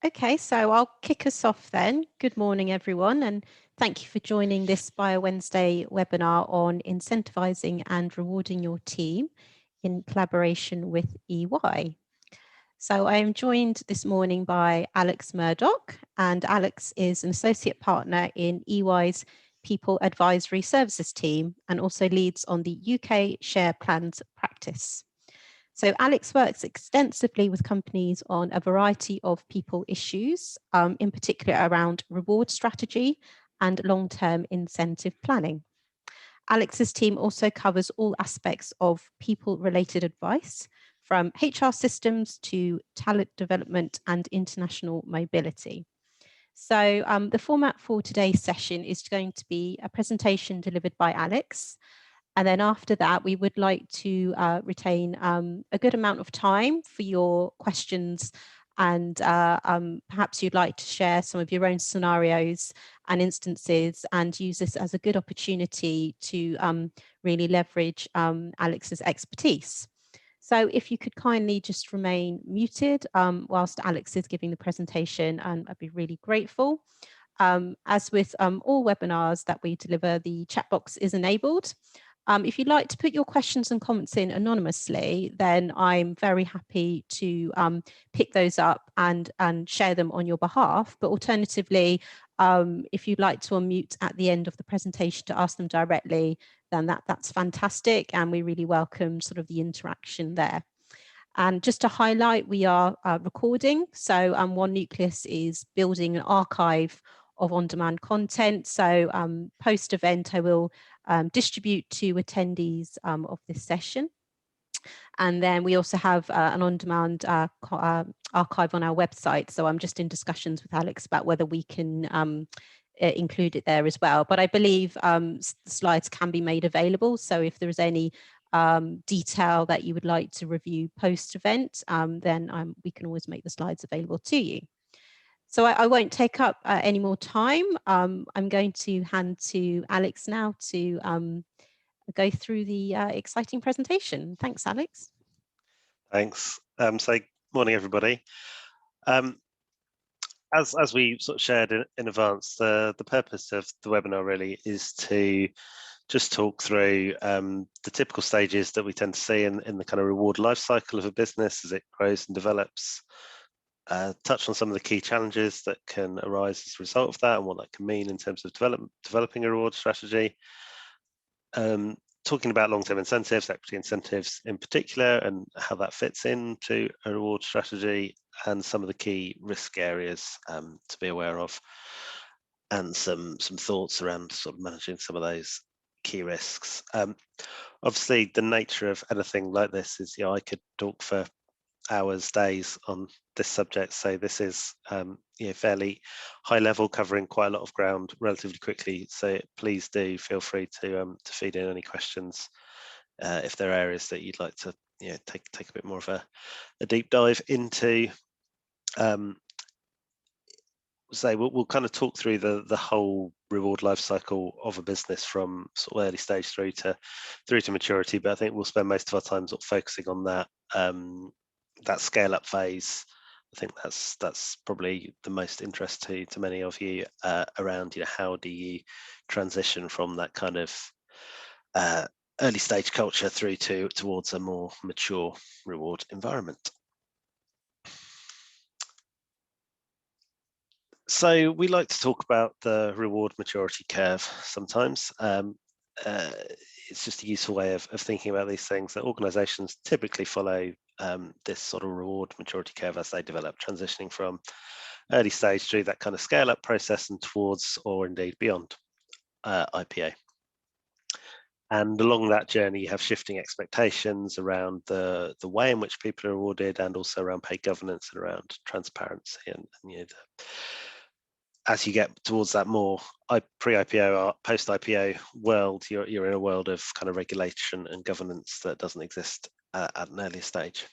Okay, so I'll kick us off then. Good morning, everyone, and thank you for joining this BioWednesday webinar on incentivizing and rewarding your team in collaboration with EY. So I am joined this morning by Alex Murdoch, and Alex is an associate partner in EY's People Advisory Services team and also leads on the UK Share Plans practice. So Alex works extensively with companies on a variety of people issues, in particular around reward strategy and long-term incentive planning. Alex's team also covers all aspects of people-related advice, from HR systems to talent development and international mobility. So the format for today's session is going to be a presentation delivered by Alex, and then after that, we would like to retain a good amount of time for your questions, and perhaps you'd like to share some of your own scenarios and instances and use this as a good opportunity to really leverage Alex's expertise. So if you could kindly just remain muted whilst Alex is giving the presentation, and I'd be really grateful. As with all webinars that we deliver, the chat box is enabled. If you'd like to put your questions and comments in anonymously, then I'm very happy to pick those up and share them on your behalf. But alternatively, if you'd like to unmute at the end of the presentation to ask them directly, then that's fantastic. And we really welcome sort of the interaction there. And just to highlight, we are recording. So One Nucleus is building an archive of on-demand content. So post-event, I will distribute to attendees of this session. And then we also have an on-demand archive on our website. So I'm just in discussions with Alex about whether we can include it there as well. But I believe slides can be made available. So if there is any detail that you would like to review post-event, then we can always make the slides available to you. So I won't take up any more time. I'm going to hand to Alex now to go through the exciting presentation. Thanks, Alex. Thanks. So morning, everybody. As we sort of shared in advance, the purpose of the webinar really is to just talk through the typical stages that we tend to see in the kind of reward life cycle of a business as it grows and develops. Touch on some of the key challenges that can arise as a result of that and what that can mean in terms of developing a reward strategy. Talking about long-term incentives, equity incentives in particular, and how that fits into a reward strategy, and some of the key risk areas to be aware of, and some thoughts around sort of managing some of those key risks. Obviously, the nature of anything like this is, I could talk for hours, days on this subject. So this is fairly high level, covering quite a lot of ground relatively quickly. So please do feel free to feed in any questions if there are areas that you'd like to take a bit more of a deep dive into. We'll kind of talk through the whole reward life cycle of a business from sort of early stage through to maturity. But I think we'll spend most of our time sort of focusing on that scale up phase. I think that's probably the most interest to many of you around how do you transition from that kind of early stage culture through towards a more mature reward environment. So we like to talk about the reward maturity curve sometimes. It's just a useful way of thinking about these things, that organizations typically follow this sort of reward maturity curve as they develop, transitioning from early stage through that kind of scale up process and towards, or indeed beyond, IPO. And along that journey, you have shifting expectations around the way in which people are rewarded, and also around pay governance and around transparency. And as you get towards that more pre-IPO or post-IPO world, you're in a world of kind of regulation and governance that doesn't exist at an earlier stage.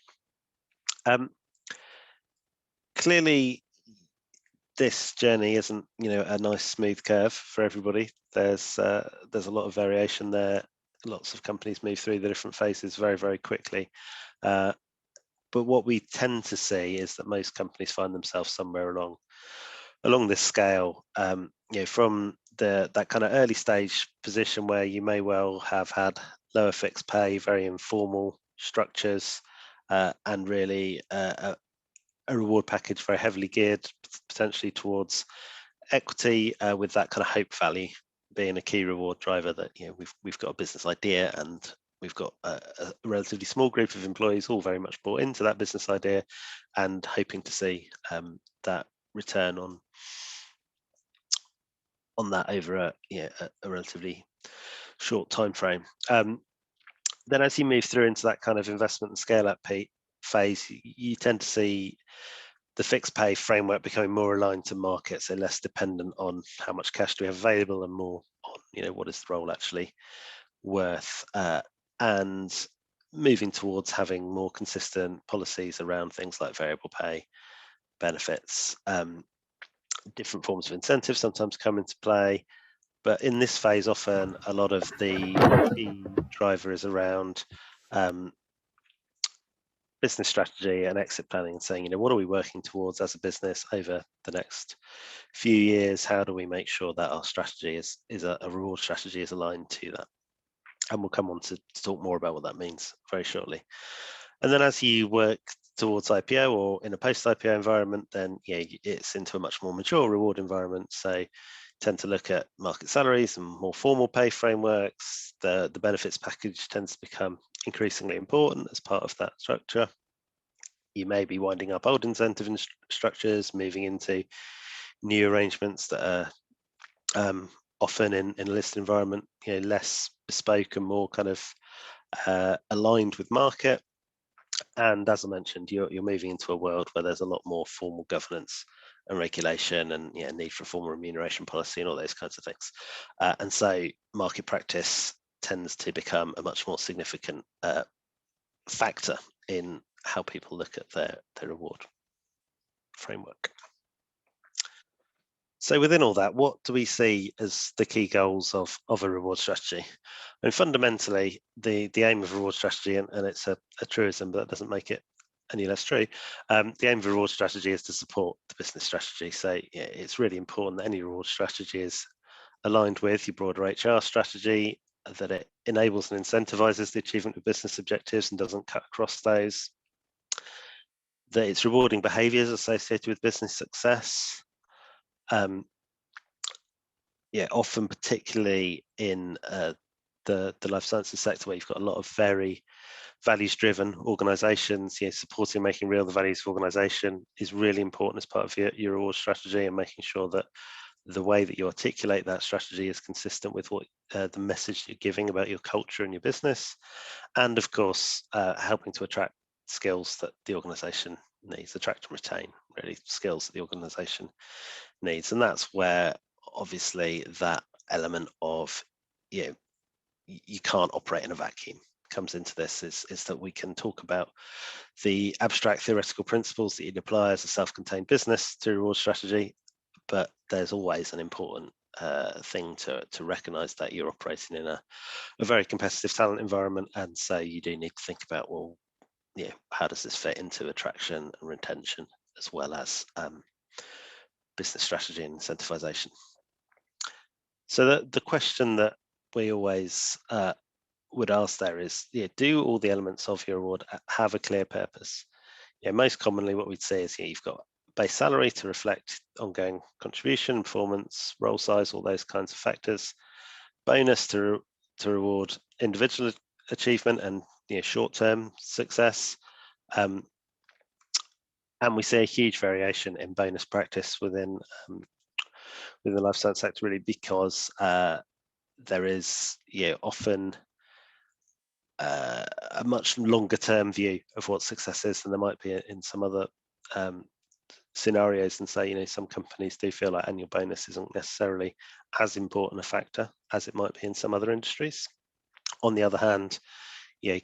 Clearly, this journey isn't a nice smooth curve for everybody. There's a lot of variation there. Lots of companies move through the different phases very, very quickly. But what we tend to see is that most companies find themselves somewhere along this scale, from that kind of early stage position where you may well have had lower fixed pay, very informal structures, and really a reward package very heavily geared potentially towards equity, with that kind of hope value being a key reward driver. That we've got a business idea and we've got a relatively small group of employees all very much bought into that business idea and hoping to see that return on that over a relatively short time frame. Then as you move through into that kind of investment and scale up phase, you tend to see the fixed pay framework becoming more aligned to market, so less dependent on how much cash do we have available and more on what is the role actually worth, and moving towards having more consistent policies around things like variable pay, benefits, different forms of incentives sometimes come into play. But in this phase, often a lot of the key driver is around business strategy and exit planning, and saying, what are we working towards as a business over the next few years? How do we make sure that our strategy is a reward strategy is aligned to that? And we'll come on to talk more about what that means very shortly. And then as you work towards IPO or in a post-IPO environment, then it's into a much more mature reward environment. So tend to look at market salaries and more formal pay frameworks. The benefits package tends to become increasingly important as part of that structure. You may be winding up old incentive structures, moving into new arrangements that are often in a listed environment, less bespoke and more kind of aligned with market. And as I mentioned, you're moving into a world where there's a lot more formal governance and regulation and need for a formal remuneration policy and all those kinds of things. And so market practice tends to become a much more significant factor in how people look at their reward framework. So within all that, what do we see as the key goals of a reward strategy? I mean, fundamentally, the aim of a reward strategy, and it's a truism, but that doesn't make it any less true. The aim of a reward strategy is to support the business strategy. So it's really important that any reward strategy is aligned with your broader HR strategy, that it enables and incentivizes the achievement of business objectives and doesn't cut across those, that it's rewarding behaviors associated with business success. Often particularly in the life sciences sector, where you've got a lot of very values-driven organisations, supporting making real the values of organisation is really important as part of your reward strategy, and making sure that the way that you articulate that strategy is consistent with what the message you're giving about your culture and your business, and of course helping to attract skills that the organisation needs, attract and retain really skills that the organisation needs. And that's where obviously that element of you can't operate in a vacuum comes into this, is that we can talk about the abstract theoretical principles that you'd apply as a self-contained business to reward strategy, but there's always an important thing to recognize that you're operating in a very competitive talent environment, and so you do need to think about, well, how does this fit into attraction and retention, as well as business strategy and incentivization. So the question that we always would ask there is, do all the elements of your reward have a clear purpose? Most commonly what we'd say is, you've got base salary to reflect ongoing contribution, performance, role size, all those kinds of factors. Bonus to reward individual achievement and short-term success. And we see a huge variation in bonus practice within the life science sector, really, because there is often a much longer term view of what success is than there might be in some other scenarios. And so some companies do feel like annual bonus isn't necessarily as important a factor as it might be in some other industries. On the other hand,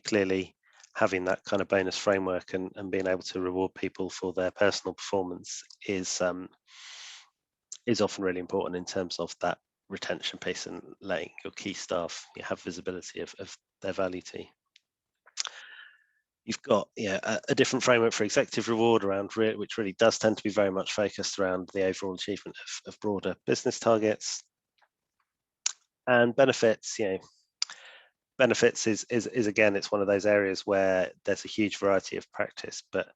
clearly having that kind of bonus framework and being able to reward people for their personal performance is often really important in terms of that retention piece and letting your key staff have visibility of their value to you. You've got a different framework for executive reward around which really does tend to be very much focused around the overall achievement of broader business targets. And benefits, benefits is again, it's one of those areas where there's a huge variety of practice, but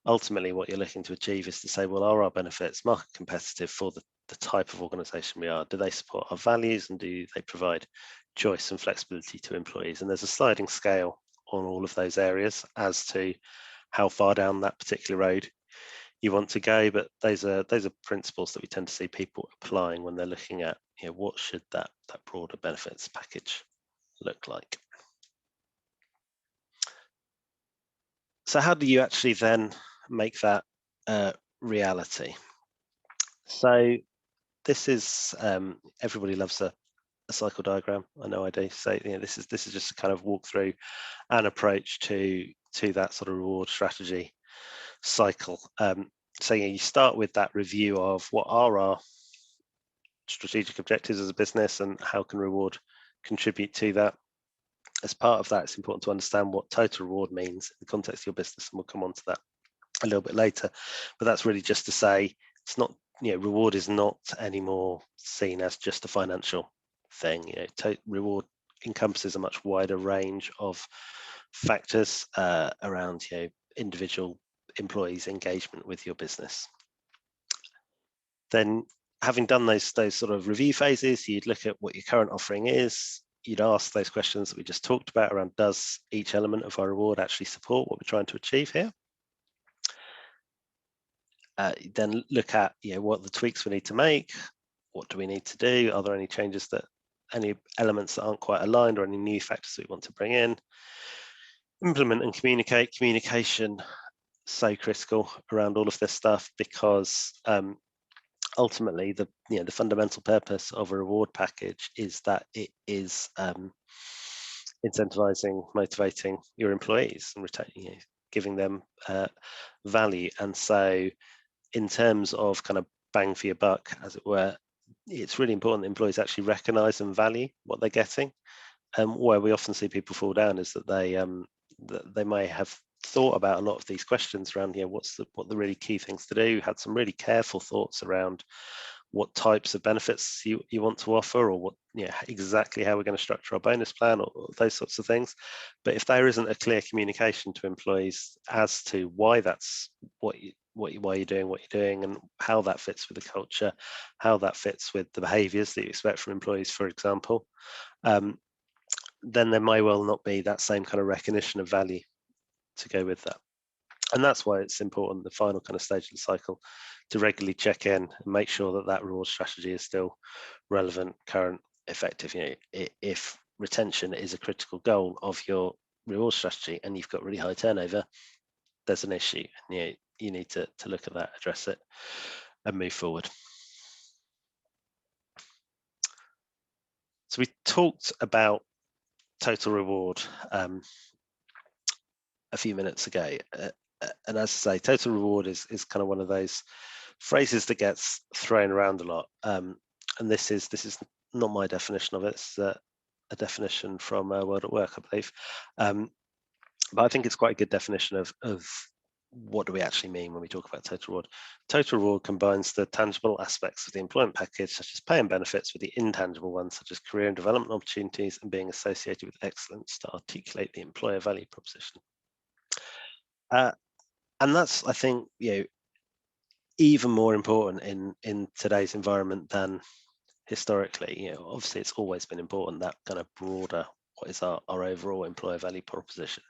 ultimately what you're looking to achieve is to say, well, are our benefits market competitive for the type of organization we are? Do they support our values, and do they provide choice and flexibility to employees? And there's a sliding scale on all of those areas as to how far down that particular road you want to go, but those are principles that we tend to see people applying when they're looking at what should that broader benefits package look like. So how do you actually then make that reality? So this is everybody loves a cycle diagram. I know I do. So this is just a kind of walk through an approach to that sort of reward strategy cycle. So you start with that review of what are our strategic objectives as a business and how can reward contribute to that. As part of that, it's important to understand what total reward means in the context of your business, and we'll come on to that a little bit later. But that's really just to say it's not, reward is not anymore seen as just a financial thing. Reward encompasses a much wider range of factors around individual employees' engagement with your business. Then, having done those sort of review phases, you'd look at what your current offering is. You'd ask those questions that we just talked about around, does each element of our reward actually support what we're trying to achieve here? Then look at what the tweaks we need to make. What do we need to do? Are there any changes any elements that aren't quite aligned, or any new factors that we want to bring in? Implement and communicate. Communication, so critical around all of this stuff, because ultimately the fundamental purpose of a reward package is that it is incentivizing, motivating your employees and retaining, giving them value. And so in terms of kind of bang for your buck, as it were, it's really important that employees actually recognize and value what they're getting. Where we often see people fall down is that they may have thought about a lot of these questions around what the really key things to do, had some really careful thoughts around what types of benefits you want to offer, or what exactly how we're going to structure our bonus plan, or those sorts of things. But if there isn't a clear communication to employees as to why that's why you're doing what you're doing, and how that fits with the culture, how that fits with the behaviors that you expect from employees, for example, then there may well not be that same kind of recognition of value to go with that. And that's why it's important, the final kind of stage of the cycle, to regularly check in and make sure that that reward strategy is still relevant, current, effective. If retention is a critical goal of your reward strategy and you've got really high turnover, there's an issue. You need to look at that, address it, and move forward. So we talked about total reward a few minutes ago, and as I say, total reward is kind of one of those phrases that gets thrown around a lot. And this is not my definition of it. It's a definition from World at Work, I believe. But I think it's quite a good definition of what do we actually mean when we talk about total reward. Total reward combines the tangible aspects of the employment package, such as pay and benefits, with the intangible ones, such as career and development opportunities and being associated with excellence, to articulate the employer value proposition. And that's, I think, even more important in today's environment than historically. Obviously it's always been important, that kind of broader, what is our overall employer value proposition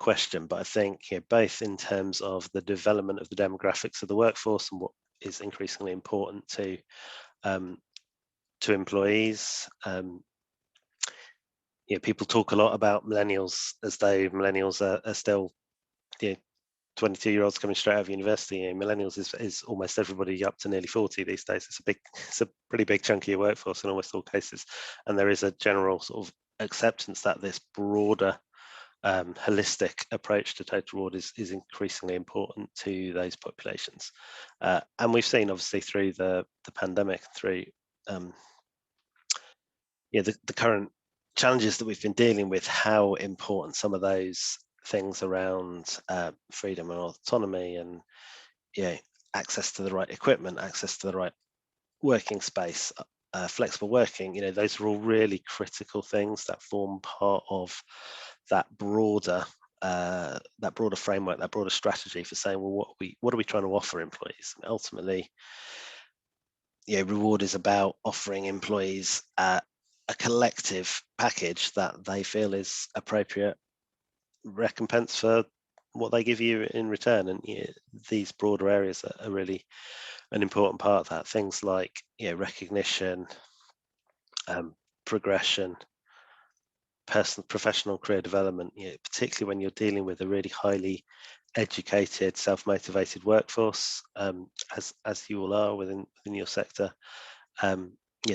question. But I think both in terms of the development of the demographics of the workforce and what is increasingly important to employees. People talk a lot about millennials as though millennials are still 22-year-olds coming straight out of university. Millennials is almost everybody up to nearly 40 these days. It's a pretty big chunk of your workforce in almost all cases, and there is a general sort of acceptance that this broader holistic approach to total reward is increasingly important to those populations. And we've seen, obviously, through the pandemic, through the current challenges that we've been dealing with, how important some of those things around freedom and autonomy, and access to the right equipment, access to the right working space, flexible working. Those are all really critical things that form part of that broader framework, that broader strategy for saying, well, what are we trying to offer employees? And ultimately, reward is about offering employees a collective package that they feel is appropriate recompense for what they give you in return. And these broader areas are really an important part of that. Things like recognition, progression, professional career development, particularly when you're dealing with a really highly educated, self-motivated workforce, as you all are within your sector.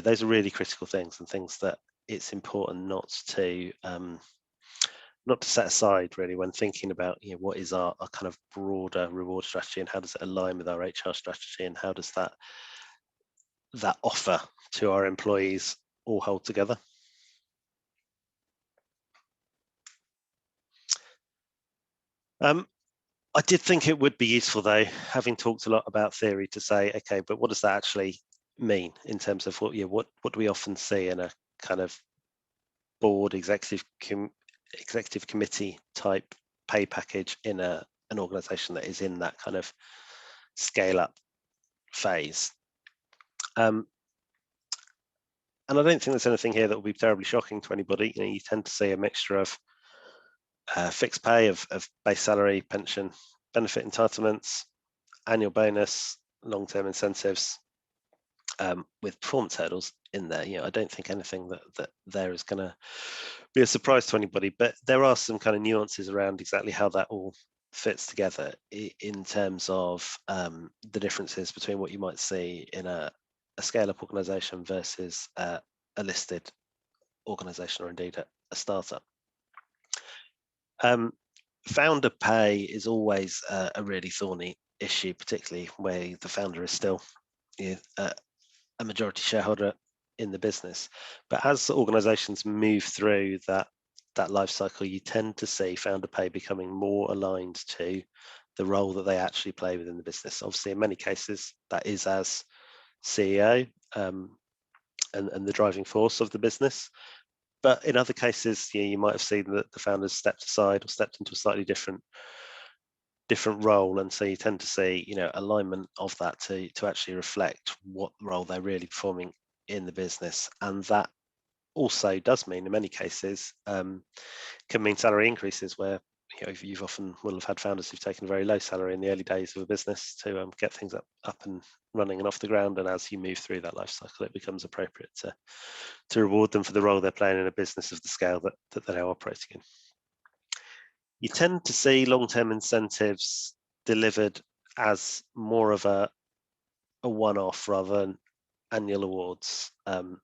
Those are really critical things, and things that it's important not to set aside, really, when thinking about what is our kind of broader reward strategy, and how does it align with our HR strategy, and how does that offer to our employees all hold together. I did think it would be useful, though, having talked a lot about theory, to say, okay, but what does that actually mean in terms of what do we often see in a kind of board executive committee type pay package in an organization that is in that kind of scale up phase. And I don't think there's anything here that will be terribly shocking to anybody. You tend to see a mixture of fixed pay, of base salary, pension, benefit entitlements, annual bonus, long-term incentives, with performance hurdles in there. I don't think anything that there is going to be a surprise to anybody, but there are some kind of nuances around exactly how that all fits together in terms of the differences between what you might see in a scale-up organization versus a listed organization, or indeed a startup. Founder pay is always a really thorny issue, particularly where the founder is still a majority shareholder in the business. But as organizations move through that life cycle, you tend to see founder pay becoming more aligned to the role that they actually play within the business. Obviously, in many cases, that is as CEO and the driving force of the business. But in other cases, you might have seen that the founders stepped aside or stepped into a slightly different role, and so you tend to see alignment of that to actually reflect what role they're really performing in the business. And that also does mean, in many cases, can mean salary increases, where you've often will have had founders who've taken a very low salary in the early days of a business to get things up and running and off the ground. And as you move through that life cycle, it becomes appropriate to reward them for the role they're playing in a business of the scale that they're now operating in. You tend to see long-term incentives delivered as more of a one-off rather than annual awards, and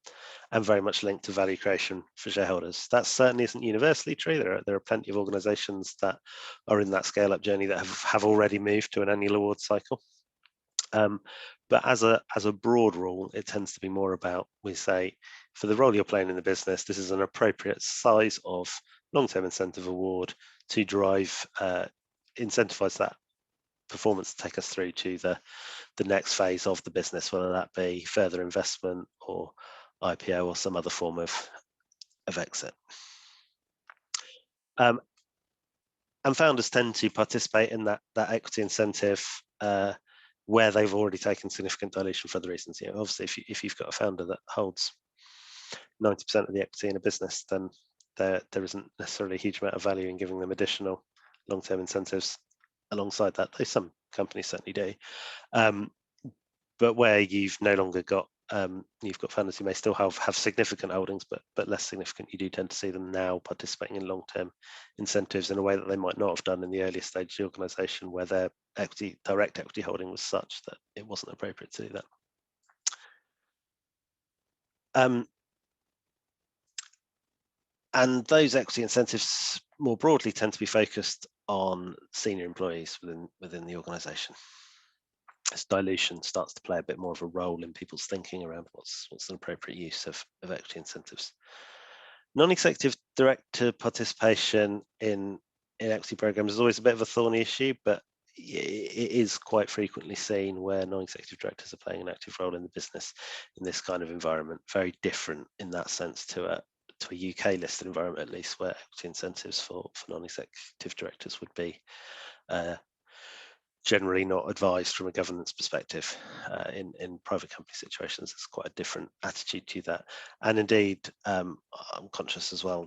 very much linked to value creation for shareholders. That certainly isn't universally true. There are plenty of organizations that are in that scale-up journey that have already moved to an annual award cycle. But as a broad rule, it tends to be more about, we say, for the role you're playing in the business, this is an appropriate size of long-term incentive award to drive, incentivize that performance to take us through to the next phase of the business, whether that be further investment or IPO or some other form of exit. And founders tend to participate in that equity incentive where they've already taken significant dilution for other reasons. Obviously, if you've got a founder that holds 90% of the equity in a business, then there isn't necessarily a huge amount of value in giving them additional long-term incentives alongside that, though some companies certainly do. But where you've no longer got you've got founders who may still have significant holdings, but less significant, you do tend to see them now participating in long-term incentives in a way that they might not have done in the earlier stage of the organisation, where their direct equity holding was such that it wasn't appropriate to do that. And those equity incentives more broadly tend to be focused on senior employees within the organisation. As dilution starts to play a bit more of a role in people's thinking around what's an appropriate use of equity incentives. Non-executive director participation in equity programs is always a bit of a thorny issue, but it is quite frequently seen where non-executive directors are playing an active role in the business in this kind of environment. Very different in that sense to a UK listed environment, at least, where equity incentives for non-executive directors would be generally not advised from a governance perspective. In private company situations, it's quite a different attitude to that. And indeed, I'm conscious as well,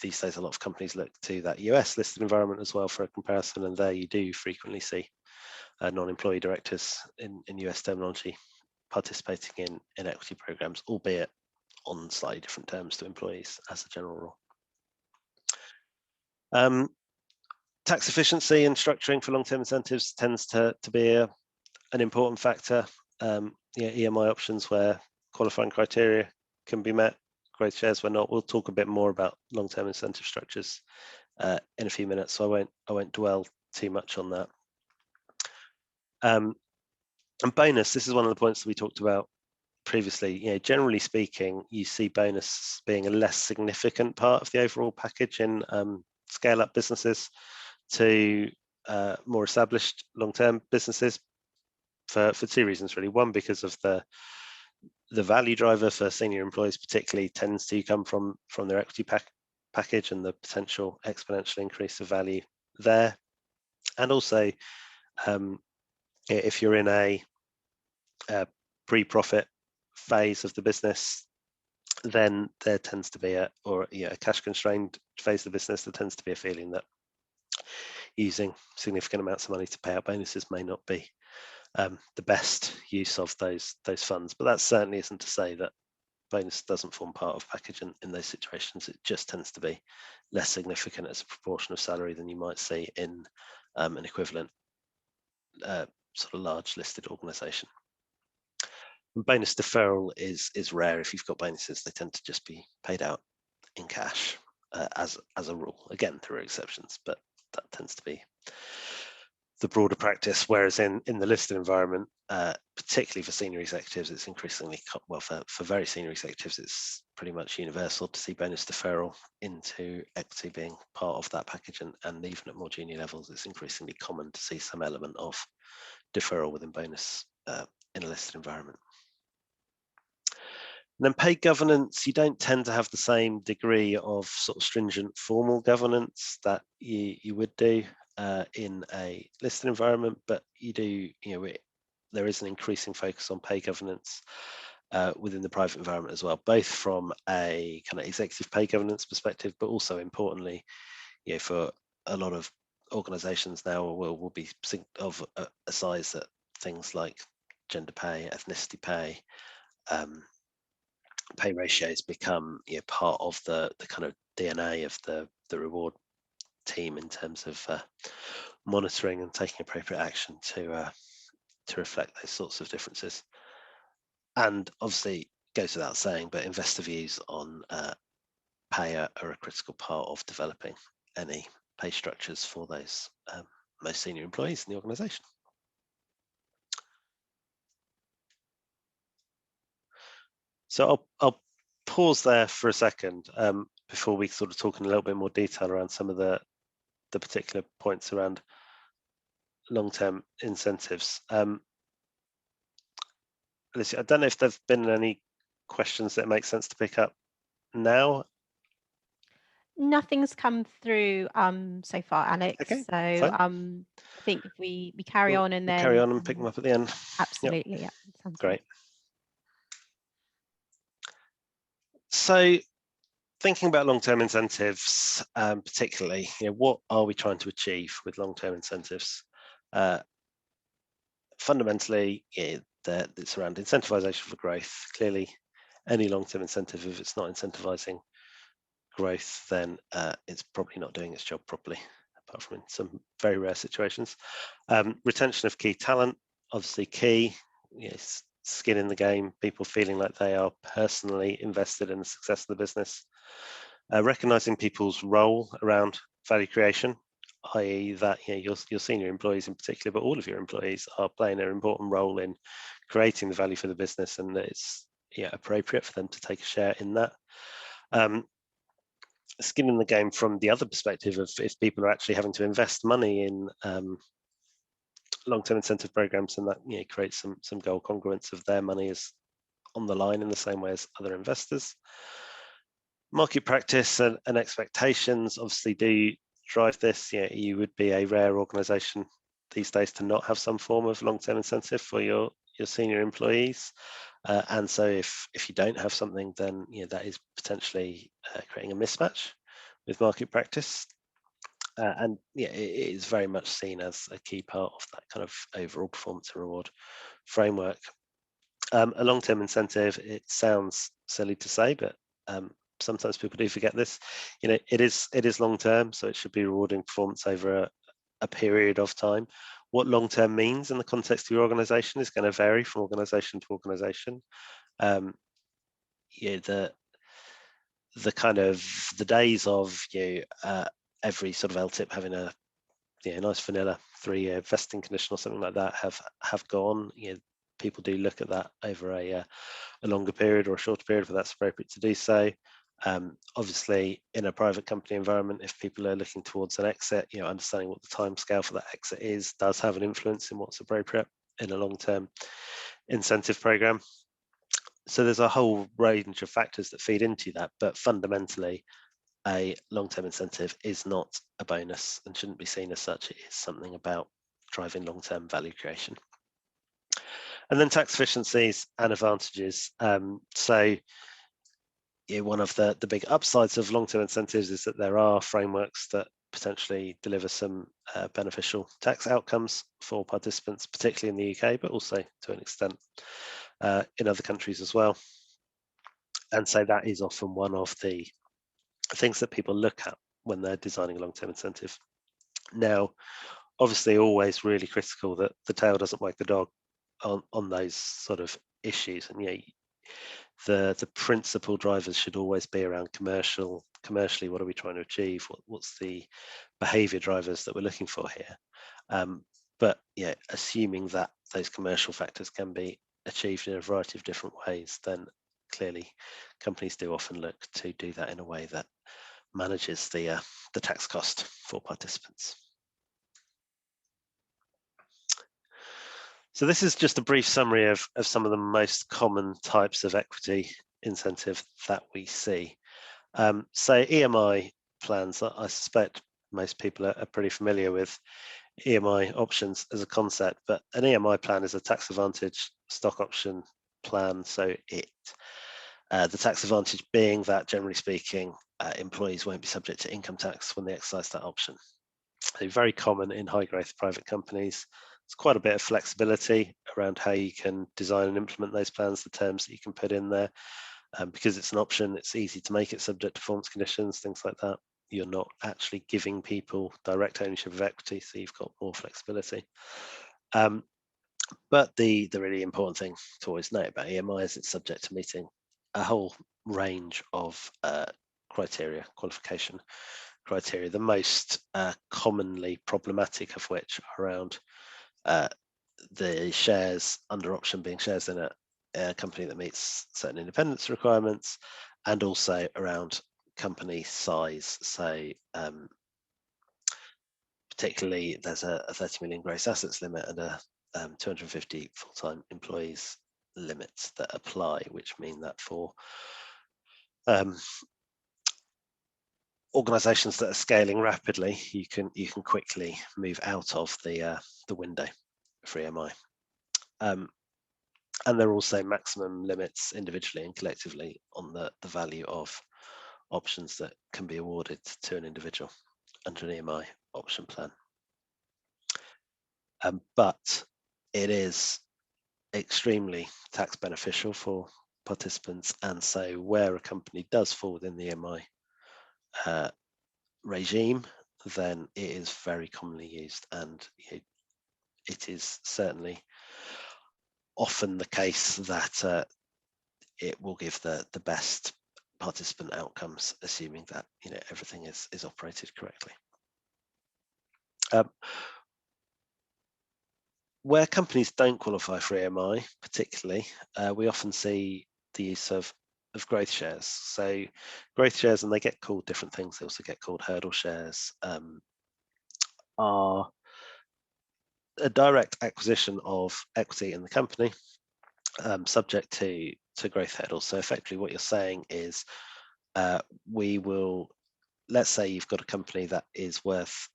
these days a lot of companies look to that US listed environment as well for a comparison, and there you do frequently see non-employee directors in US terminology participating in equity programs, albeit on slightly different terms to employees as a general rule. Tax efficiency and structuring for long-term incentives tends to be an important factor. EMI options where qualifying criteria can be met, growth shares where not. We'll talk a bit more about long-term incentive structures in a few minutes, so I won't dwell too much on that. And bonus, this is one of the points that we talked about previously. Generally speaking, you see bonus being a less significant part of the overall package in scale-up businesses to more established long-term businesses for two reasons, really. One, because of the value driver for senior employees particularly tends to come from their equity package and the potential exponential increase of value there. And also, if you're in a pre-profit phase of the business, then there tends to be a cash constrained phase of the business. There tends to be a feeling that using significant amounts of money to pay out bonuses may not be the best use of those funds. But that certainly isn't to say that bonus doesn't form part of package in those situations. It just tends to be less significant as a proportion of salary than you might see in an equivalent sort of large listed organization. Bonus deferral is rare. If you've got bonuses, they tend to just be paid out in cash as a rule. Again, there are exceptions, but that tends to be the broader practice. Whereas in the listed environment, particularly for senior executives, it's increasingly, well, for very senior executives, it's pretty much universal to see bonus deferral into equity being part of that package. And even at more junior levels, it's increasingly common to see some element of deferral within bonus in a listed environment. And then pay governance, you don't tend to have the same degree of sort of stringent formal governance that you would do in a listed environment, but you do, there is an increasing focus on pay governance within the private environment as well, both from a kind of executive pay governance perspective, but also importantly, for a lot of organizations now will be of a size that things like gender pay, ethnicity pay, pay ratios become part of the kind of DNA of the reward team in terms of monitoring and taking appropriate action to reflect those sorts of differences. And obviously, goes without saying, but investor views on pay are a critical part of developing any pay structures for those most senior employees in the organisation. So I'll pause there for a second before we sort of talk in a little bit more detail around some of the particular points around long-term incentives. Alicia, I don't know if there's been any questions that make sense to pick up now. Nothing's come through so far, Alex. Okay, so fine. I think if we carry on and we'll then carry on and pick them up at the end. Absolutely, yeah, sounds great. Good. So thinking about long-term incentives, particularly, what are we trying to achieve with long-term incentives? Fundamentally, it's around incentivization for growth. Clearly, any long-term incentive, if it's not incentivizing growth, then it's probably not doing its job properly, apart from in some very rare situations. Retention of key talent, obviously key. Skin in the game, people feeling like they are personally invested in the success of the business. Recognizing people's role around value creation, i.e. that your senior employees in particular, but all of your employees are playing an important role in creating the value for the business, and it's appropriate for them to take a share in that. skin in the game from the other perspective of if people are actually having to invest money in long-term incentive programs, and that creates some goal congruence of their money is on the line in the same way as other investors. Market practice and expectations obviously do drive this. You would be a rare organisation these days to not have some form of long-term incentive for your senior employees, and so if you don't have something, then that is potentially creating a mismatch with market practice, and it is very much seen as a key part of that kind of overall performance and reward framework. A long-term incentive, it sounds silly to say, but sometimes people do forget this. It is long-term, so it should be rewarding performance over a period of time. What long-term means in the context of your organization is going to vary from organization to organization. The kind of the days of every sort of LTIP having a nice vanilla 3-year vesting condition or something like that have gone. People do look at that over a longer period or a shorter period where that's appropriate to do so. Obviously, in a private company environment, if people are looking towards an exit, understanding what the time scale for that exit is does have an influence in what's appropriate in a long-term incentive program. So there's a whole range of factors that feed into that, but fundamentally, a long-term incentive is not a bonus and shouldn't be seen as such. It is something about driving long-term value creation. And then tax efficiencies and advantages. So one of the big upsides of long-term incentives is that there are frameworks that potentially deliver some beneficial tax outcomes for participants, particularly in the UK, but also to an extent in other countries as well. And so that is often one of the things that people look at when they're designing a long-term incentive. Now, obviously, always really critical that the tail doesn't wag the dog on those sort of issues. And the principal drivers should always be around commercially, what are we trying to achieve? What's the behavior drivers that we're looking for here? But assuming that those commercial factors can be achieved in a variety of different ways, then clearly companies do often look to do that in a way that manages the tax cost for participants. So this is just a brief summary of some of the most common types of equity incentive that we see. So EMI plans, I suspect most people are pretty familiar with EMI options as a concept, but an EMI plan is a tax advantage stock option plan. So the tax advantage being that, generally speaking, employees won't be subject to income tax when they exercise that option. So very common in high growth private companies. There's quite a bit of flexibility around how you can design and implement those plans, the terms that you can put in there. Because it's an option, it's easy to make it subject to performance conditions, things like that. You're not actually giving people direct ownership of equity, so you've got more flexibility. But the really important thing to always note about EMI is it's subject to meeting a whole range of qualification criteria, the most commonly problematic of which are around the shares under option being shares in a company that meets certain independence requirements, and also around company size. So particularly there's a 30 million gross assets limit and a 250 full-time employees limits that apply, which mean that for organizations that are scaling rapidly, you can quickly move out of the window for EMI. And there are also maximum limits individually and collectively on the value of options that can be awarded to an individual under an EMI option plan. But it is extremely tax beneficial for participants, and so where a company does fall within the EMI regime, then it is very commonly used, and it is certainly often the case that it will give the best participant outcomes, assuming that everything is operated correctly. Where companies don't qualify for EMI, particularly, we often see the use of growth shares. So growth shares, and they get called different things. They also get called hurdle shares, are a direct acquisition of equity in the company, subject to growth hurdles. So effectively what you're saying is, we will, let's say you've got a company that is worth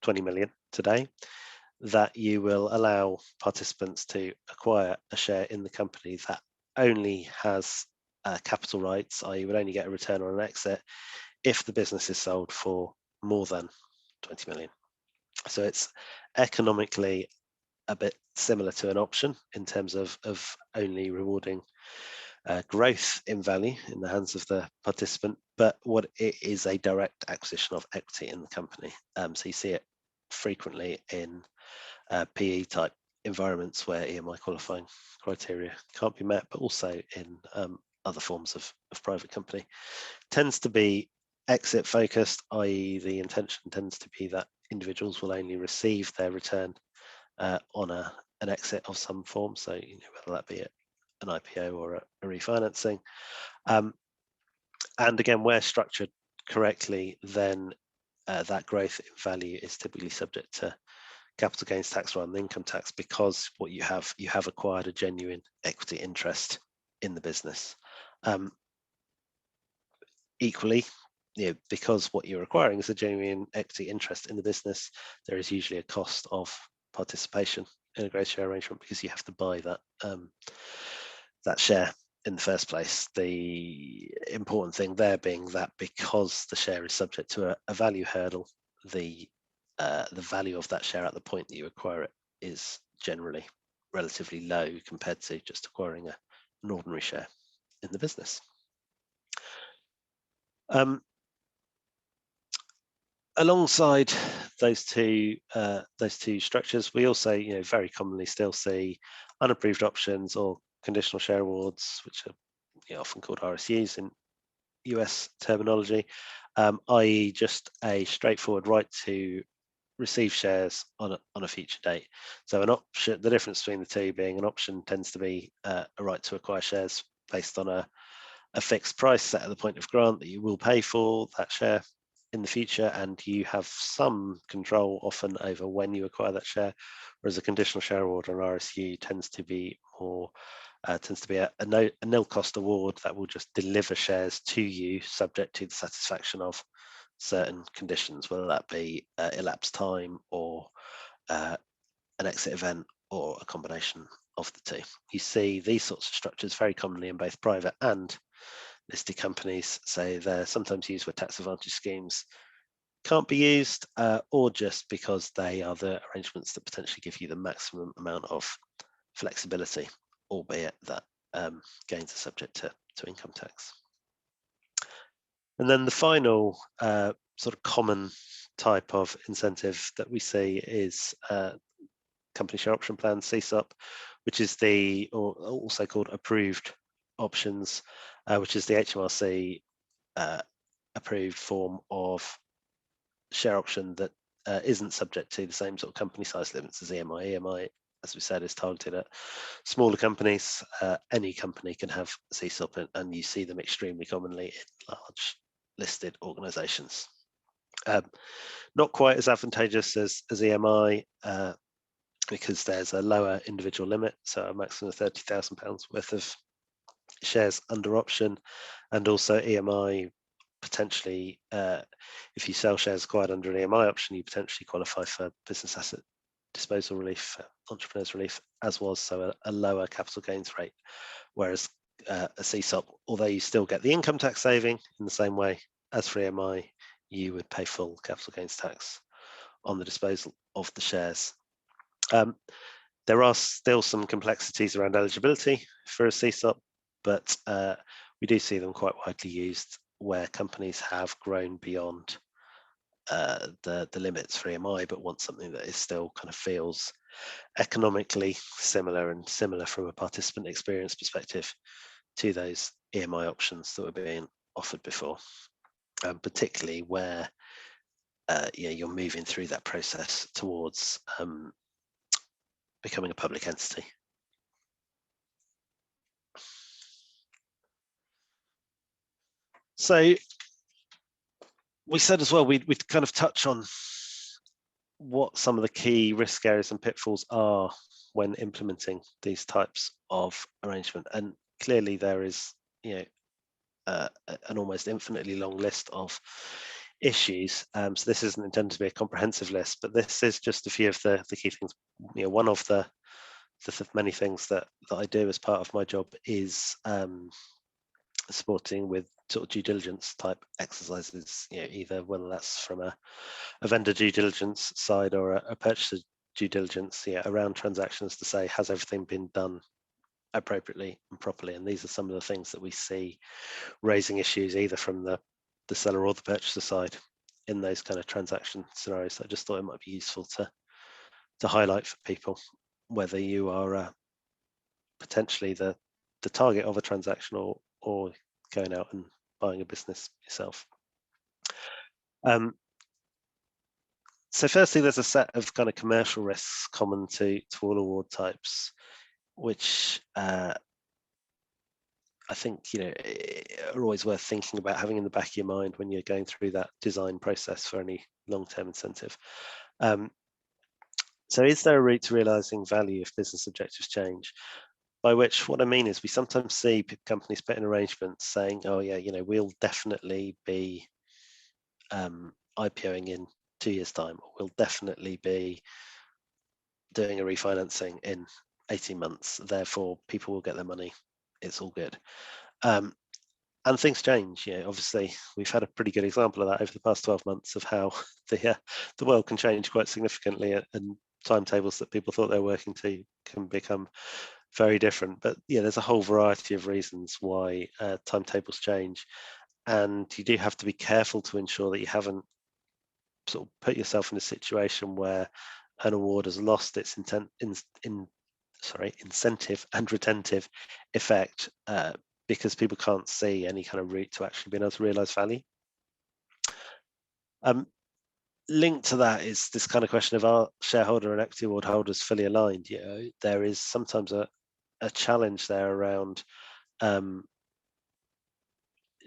20 million today, that you will allow participants to acquire a share in the company that only has capital rights, i.e. would only get a return on an exit if the business is sold for more than 20 million. So it's economically a bit similar to an option in terms of only rewarding growth in value in the hands of the participant, but what it is a direct acquisition of equity in the company. So you see it frequently in PE type environments where EMI qualifying criteria can't be met, but also in other forms of private company. Tends to be exit focused, i.e. the intention tends to be that individuals will only receive their return on an exit of some form. So whether that be an IPO or a refinancing. And again, where structured correctly, then that growth in value is typically subject to capital gains tax rather than income tax, because what you have acquired a genuine equity interest in the business. Equally, because what you're acquiring is a genuine equity interest in the business, there is usually a cost of participation in a growth share arrangement, because you have to buy that that share in the first place. The important thing there being that because the share is subject to a value hurdle, the value of that share at the point that you acquire it is generally relatively low compared to just acquiring an ordinary share in the business. Alongside those two structures, we also very commonly still see unapproved options or conditional share awards, which are often called RSUs in US terminology, i.e. just a straightforward right to receive shares on a future date. So an option, the difference between the two being an option tends to be a right to acquire shares based on a fixed price set at the point of grant that you will pay for that share in the future, and you have some control often over when you acquire that share, whereas a conditional share award or an RSU tends to be more a nil cost award that will just deliver shares to you subject to the satisfaction of certain conditions, whether that be elapsed time or an exit event or a combination of the two. You see these sorts of structures very commonly in both private and listed companies, so they're sometimes used where tax advantage schemes can't be used, or just because they are the arrangements that potentially give you the maximum amount of flexibility, albeit that gains are subject to income tax. And then the final sort of common type of incentive that we see is company share option plan, CSOP, which is also called approved options, which is the HMRC approved form of share option that isn't subject to the same sort of company size limits as EMI. EMI, as we said, is targeted at smaller companies. Any company can have CSOP, and you see them extremely commonly in large listed organisations. Not quite as advantageous as EMI, because there's a lower individual limit, so a maximum of £30,000 worth of shares under option, and also EMI potentially, if you sell shares acquired under an EMI option, you potentially qualify for business asset disposal relief, entrepreneurs relief, as was, so a lower capital gains rate, whereas a CSOP, although you still get the income tax saving in the same way as for EMI, you would pay full capital gains tax on the disposal of the shares. There are still some complexities around eligibility for a CSOP, but we do see them quite widely used where companies have grown beyond the limits for EMI, but want something that is still kind of feels economically similar from a participant experience perspective to those EMI options that were being offered before, particularly where you're moving through that process towards becoming a public entity. So we said as well, we'd kind of touch on what some of the key risk areas and pitfalls are when implementing these types of arrangement. And clearly there is, an almost infinitely long list of issues. So this isn't intended to be a comprehensive list, but this is just a few of the key things. One of the many things that I do as part of my job is supporting with sort of due diligence type exercises, either whether that's from a vendor due diligence side or a purchaser due diligence, around transactions to say, has everything been done appropriately and properly? And these are some of the things that we see raising issues either from the seller or the purchaser side in those kind of transaction scenarios. So I just thought it might be useful to highlight for people, whether you are potentially the target of a transaction or going out and buying a business yourself. So firstly, there's a set of kind of commercial risks common to all award types, which I think are always worth thinking about, having in the back of your mind when you're going through that design process for any long-term incentive. So is there a route to realizing value if business objectives change? By which, what I mean is, we sometimes see companies put in arrangements saying, oh yeah, we'll definitely be IPOing in 2 years' time, or we'll definitely be doing a refinancing in 18 months, therefore people will get their money, it's all good. And things change. Obviously we've had a pretty good example of that over the past 12 months of how the world can change quite significantly, and timetables that people thought they were working to can become very different. But there's a whole variety of reasons why timetables change, and you do have to be careful to ensure that you haven't sort of put yourself in a situation where an award has lost its incentive and retentive effect because people can't see any kind of route to actually being able to realize value. Linked to that is this kind of question of, are shareholder and equity award holders fully aligned? There is sometimes a challenge there around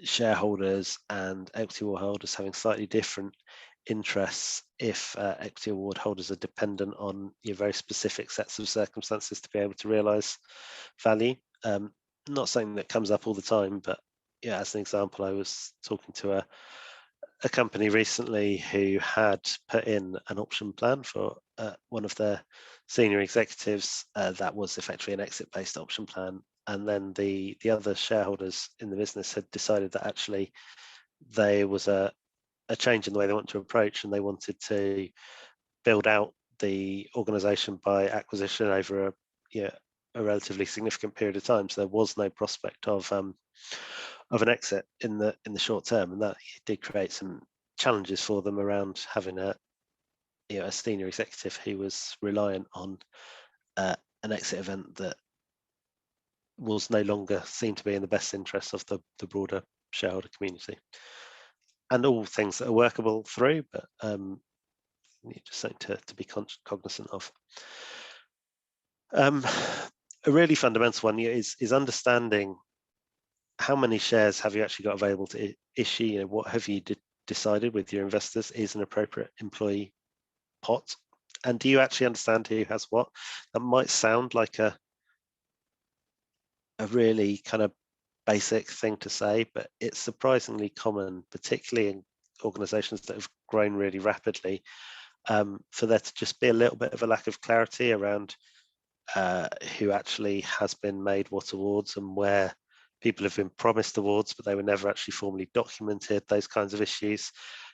shareholders and equity award holders having slightly different interests if equity award holders are dependent on very specific sets of circumstances to be able to realize value. Not something that comes up all the time, but as an example, I was talking to a company recently who had put in an option plan for one of their senior executives that was effectively an exit-based option plan. And then the other shareholders in the business had decided that actually there was a change in the way they want to approach, and they wanted to build out the organization by acquisition over a relatively significant period of time. So there was no prospect of an exit in the short term, and that did create some challenges for them around having a senior executive who was reliant on an exit event that was no longer seen to be in the best interest of the broader shareholder community. And all things that are workable through, but just something to be cognizant of. A really fundamental one is understanding how many shares have you actually got available to issue. What have you decided with your investors is an appropriate employee pot, and do you actually understand who has what? That might sound like a really kind of basic thing to say, but it's surprisingly common, particularly in organizations that have grown really rapidly, for there to just be a little bit of a lack of clarity around who actually has been made what awards, and where people have been promised awards but they were never actually formally documented. Those kinds of issues,